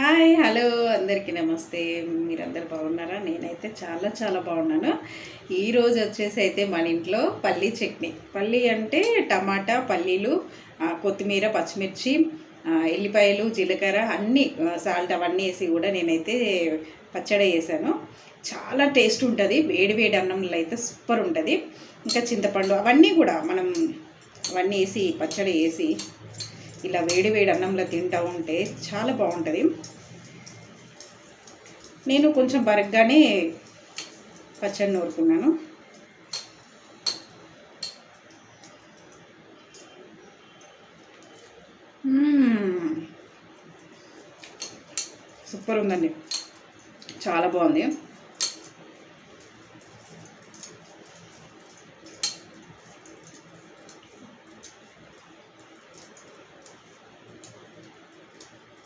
Hi hello అందరికీ నమస్తే. మీరందరూ బాగున్నారా? నేనైతే చాలా చాలా బాగున్నాను. ఈరోజు వచ్చేసి అయితే మన ఇంట్లో పల్లీ చట్నీ. పల్లీ అంటే టమాటా, పల్లీలు, కొత్తిమీర, పచ్చిమిర్చి, ఎల్లిపాయలు, జీలకర్ర అన్నీ సాల్ట్ అవన్నీ వేసి కూడా నేనైతే పచ్చడి చేశాను. చాలా టేస్ట్ ఉంటుంది. వేడి వేడి అన్నంలో అయితే సూపర్ ఉంటుంది. ఇంకా చింతపండు అవన్నీ కూడా మనం అవన్నీ వేసి పచ్చడి వేసి ఇలా వేడి వేడి అన్నంలో తింటూ ఉంటే చాలా బాగుంటుంది. నేను కొంచెం బరగ్గానే పచ్చడి నూరుకున్నాను. సూపర్ ఉందండి, చాలా బాగుంది.